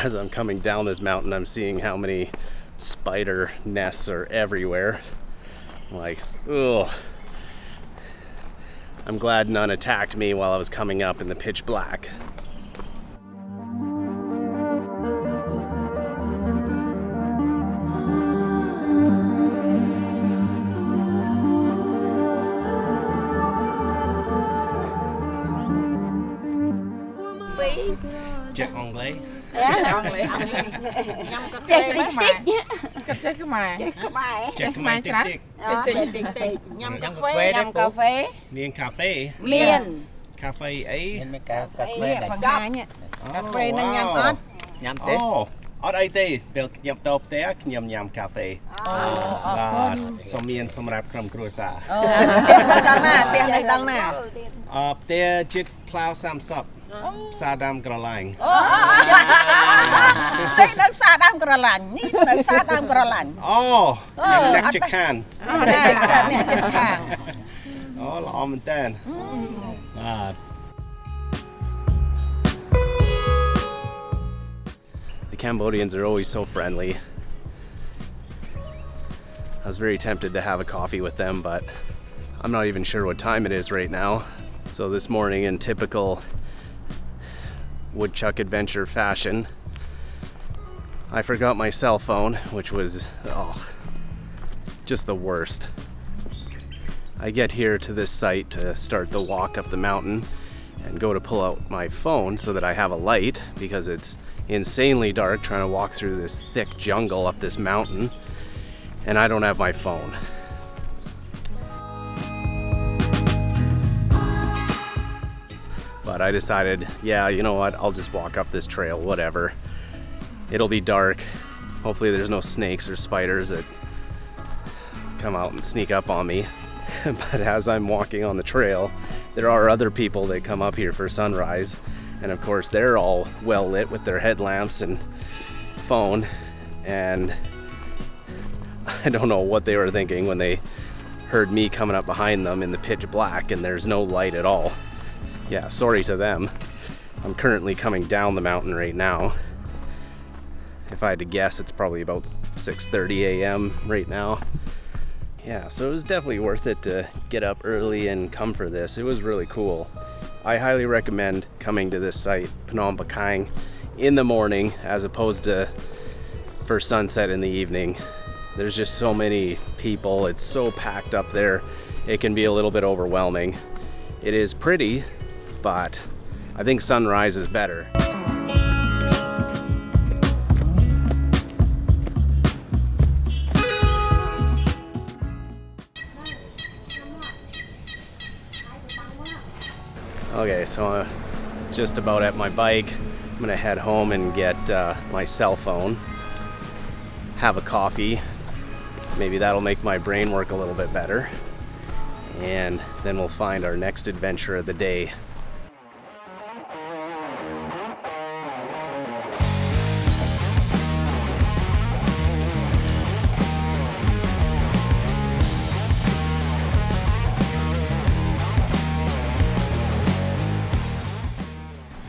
as I'm coming down this mountain, I'm seeing how many spider nests are everywhere. I'm like, ugh. I'm glad none attacked me while I was coming up in the pitch black. Jack Anglais. Jack Mai tick tick. Nhâm cà phê. Miên cà phê. Miên. Cà phê ấy. Cà phê nhâm ớt. Nhâm tết. Ớt ấy tê. Bèo nhâm tốp té nhâm cà phê. Và xóm miên xóm rạp cầm cua sa. Tiền đây đăng nè. Té chiếc plow sam sập. Sa đam cờ lạnh. Đây đâm sa đam cờ lạnh. Đâm sa đam cờ lạnh. Nhâm nách chiếc khan. Chiếc khan. Lọ mình tên. The Cambodians are always so friendly. I was very tempted to have a coffee with them, but I'm not even sure what time it is right now. So this morning, in typical woodchuck adventure fashion, I forgot my cell phone, which was just the worst. I get here to this site to start the walk up the mountain and go to pull out my phone so that I have a light, because it's insanely dark trying to walk through this thick jungle up this mountain, and I don't have my phone. But I decided, yeah, you know what, I'll just walk up this trail, whatever. It'll be dark. Hopefully there's no snakes or spiders that come out and sneak up on me. But as I'm walking on the trail, there are other people that come up here for sunrise. And of course, they're all well lit with their headlamps and phone. And I don't know what they were thinking when they heard me coming up behind them in the pitch black and there's no light at all. Yeah, sorry to them. I'm currently coming down the mountain right now. If I had to guess, it's probably about 6:30 a.m. right now. Yeah, so it was definitely worth it to get up early and come for this. It was really cool. I highly recommend coming to this site, Phnom Bakheng, in the morning as opposed to for sunset in the evening. There's just so many people. It's so packed up there. It can be a little bit overwhelming. It is pretty, but I think sunrise is better. Okay, so I'm just about at my bike. I'm gonna head home and get my cell phone, have a coffee. Maybe that'll make my brain work a little bit better. And then we'll find our next adventure of the day.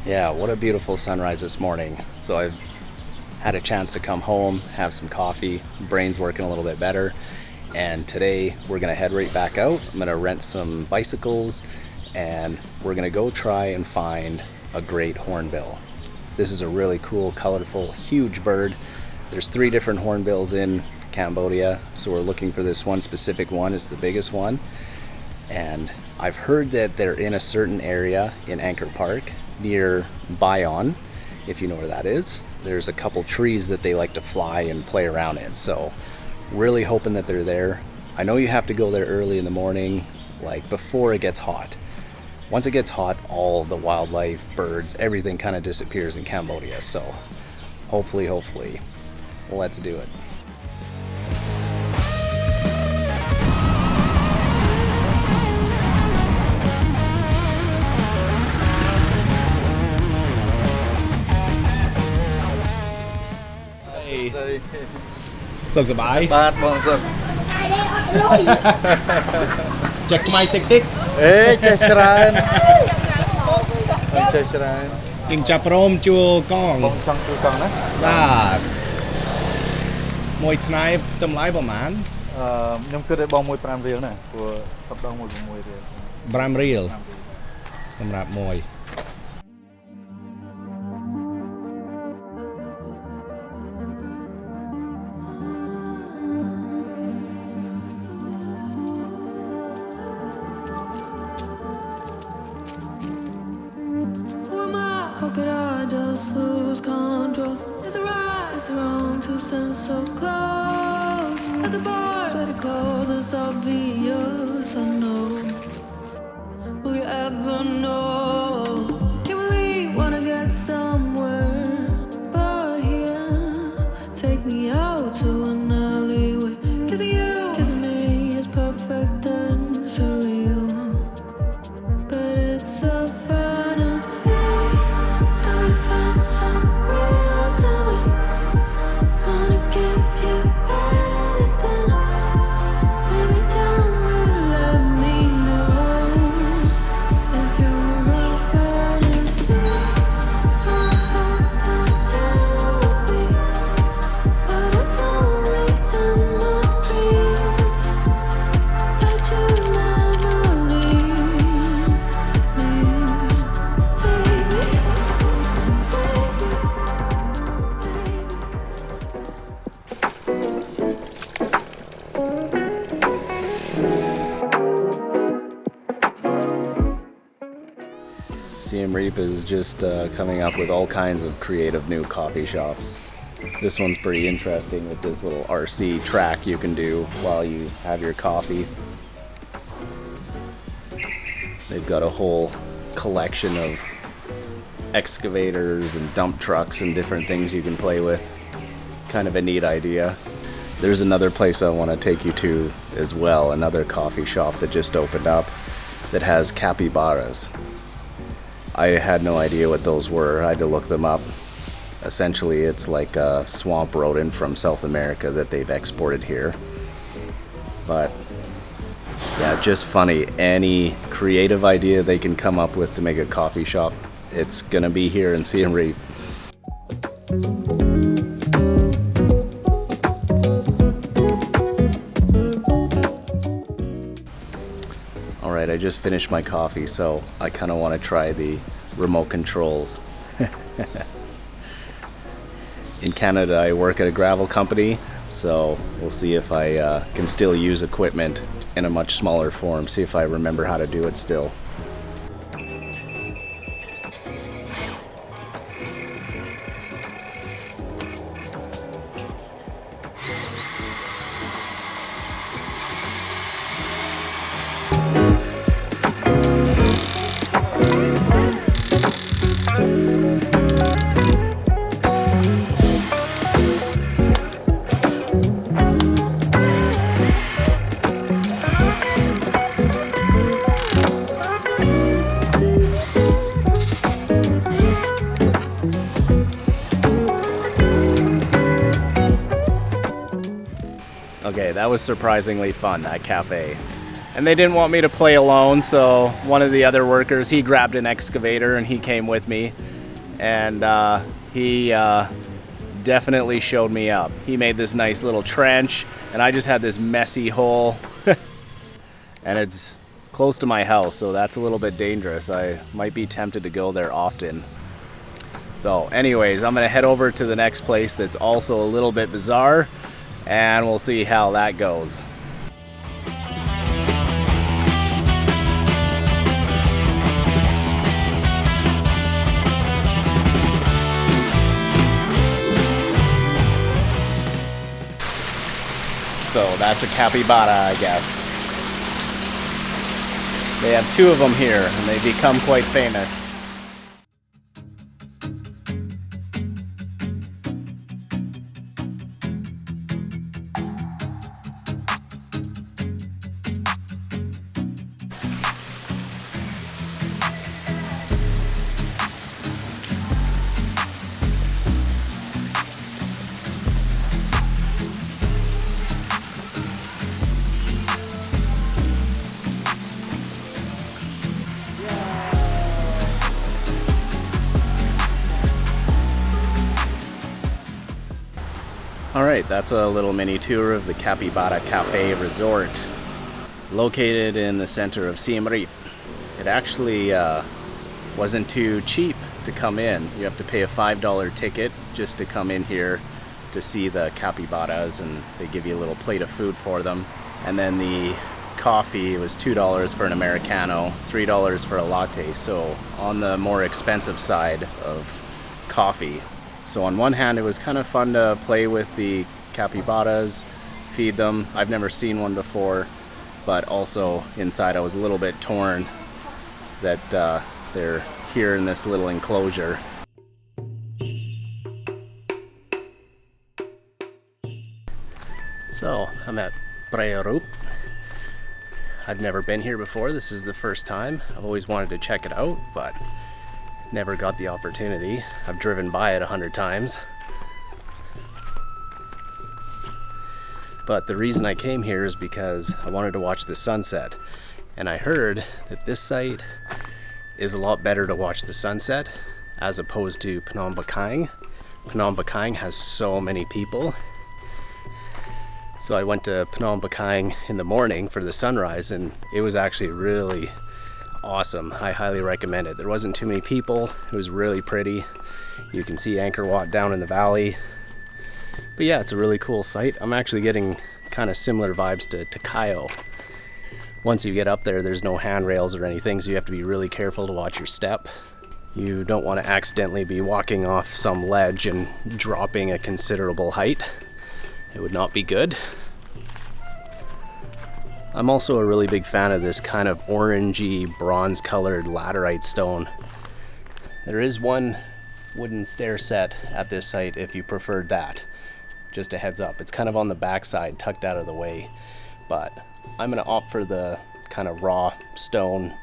Yeah, what a beautiful sunrise this morning. So I've had a chance to come home, have some coffee, brain's working a little bit better. And today we're gonna head right back out. I'm gonna rent some bicycles and we're gonna go try and find a great hornbill. This is a really cool, colorful, huge bird. There's 3 different hornbills in Cambodia, so we're looking for this one specific one. It's the biggest one. And I've heard that they're in a certain area in Angkor Park near Bayon, if you know where that is. There's a couple trees that they like to fly and play around in, so really hoping that they're there. I know you have to go there early in the morning, like before it gets hot. Once it gets hot, all the wildlife, birds, everything kind of disappears in Cambodia, so hopefully, let's do it. Suck the bye. Check my tick tick. Hey, check Sharon. Check Sharon. Kinh chạp rôm chua con. Bông trong chua con đó. Dạ. Mùi này tầm lái bảo mán. Nhưng cứ để bông mùi pram riêng này. Của sắp đông mùi riêng. Pram riêng. Xâm rạp mùi. How could I just lose control? Is it right, is it wrong to stand so close? At the bar, sweaty clothes, it's obvious, I know. Will you ever know? Can't believe wanna get somewhere, but here, take me out to an alleyway. Kissing you, kissing me is perfect and surreal, but it's a fantasy. Siem Reap is just coming up with all kinds of creative new coffee shops. This one's pretty interesting with this little RC track you can do while you have your coffee. They've got a whole collection of excavators and dump trucks and different things you can play with. Kind of a neat idea. There's another place I want to take you to as well, another coffee shop that just opened up that has capybaras. I had no idea what those were. I had to look them up. Essentially, it's like a swamp rodent from South America that they've exported here. But yeah, just funny. Any creative idea they can come up with to make a coffee shop, it's gonna be here in Siem Reap. Alright, I just finished my coffee, so I kind of want to try the remote controls. In Canada, I work at a gravel company, so we'll see if I can still use equipment in a much smaller form, see if I remember how to do it still. Okay, that was surprisingly fun, that cafe. And they didn't want me to play alone, so one of the other workers, he grabbed an excavator and he came with me. And he definitely showed me up. He made this nice little trench, and I just had this messy hole. And it's close to my house, so that's a little bit dangerous. I might be tempted to go there often. So anyways, I'm gonna head over to the next place that's also a little bit bizarre, and we'll see how that goes. So that's a capybara, I guess. They have two of them here, and they become quite famous. Alright, that's a little mini tour of the Capybara Cafe Resort, located in the center of Siem Reap. It actually wasn't too cheap to come in. You have to pay a $5 ticket just to come in here to see the capybaras, and they give you a little plate of food for them. And then the coffee was $2 for an Americano, $3 for a latte, so on the more expensive side of coffee. So on one hand, it was kind of fun to play with the capybaras, feed them. I've never seen one before, but also inside I was a little bit torn that they're here in this little enclosure. So I'm at Preah Rup. I've never been here before. This is the first time. I've always wanted to check it out, but never got the opportunity. I've driven by it 100 times. But the reason I came here is because I wanted to watch the sunset. And I heard that this site is a lot better to watch the sunset as opposed to Phnom Bakheng. Phnom Bakheng has so many people. So I went to Phnom Bakheng in the morning for the sunrise, and it was actually really awesome. I highly recommend it. There wasn't too many people. It was really pretty. You can see Angkor Wat down in the valley. But yeah, it's a really cool site. I'm actually getting kind of similar vibes to Cayo. Once you get up there, there's no handrails or anything, so you have to be really careful to watch your step. You don't want to accidentally be walking off some ledge and dropping a considerable height. It would not be good. I'm also a really big fan of this kind of orangey, bronze-colored laterite stone. There is one wooden stair set at this site if you preferred that. Just a heads up, it's kind of on the backside, tucked out of the way. But I'm gonna opt for the kind of raw stone,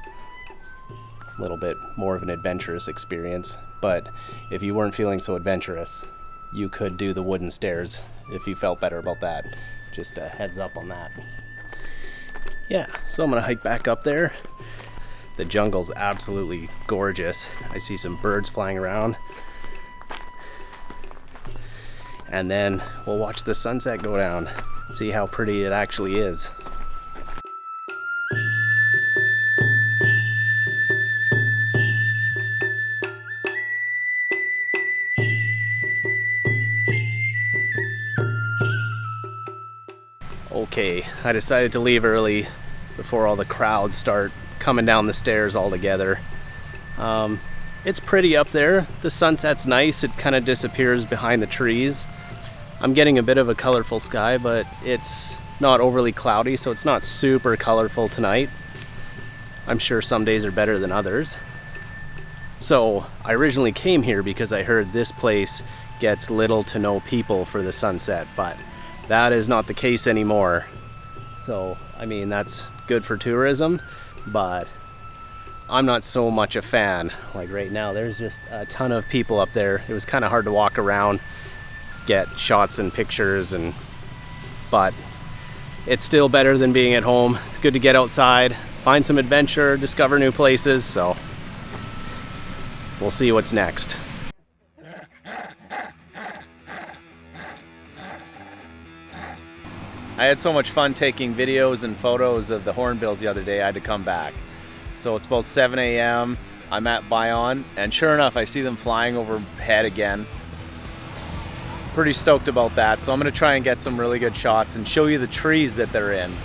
a little bit more of an adventurous experience. But if you weren't feeling so adventurous, you could do the wooden stairs if you felt better about that. Just a heads up on that. Yeah, so I'm gonna hike back up there. The jungle's absolutely gorgeous. I see some birds flying around. And then we'll watch the sunset go down, see how pretty it actually is. Okay, I decided to leave early before all the crowds start coming down the stairs all together. It's pretty up there. The sunset's nice. It kind of disappears behind the trees. I'm getting a bit of a colorful sky, but it's not overly cloudy, so it's not super colorful tonight. I'm sure some days are better than others. So I originally came here because I heard this place gets little to no people for the sunset, but that is not the case anymore. So, I mean, that's good for tourism, but I'm not so much a fan. Like right now, there's just a ton of people up there. It was kind of hard to walk around, get shots and pictures, but it's still better than being at home. It's good to get outside, find some adventure, discover new places, so we'll see what's next. I had so much fun taking videos and photos of the hornbills the other day, I had to come back. So it's about 7 a.m. I'm at Bayon, and sure enough, I see them flying overhead again. Pretty stoked about that, so I'm gonna try and get some really good shots and show you the trees that they're in.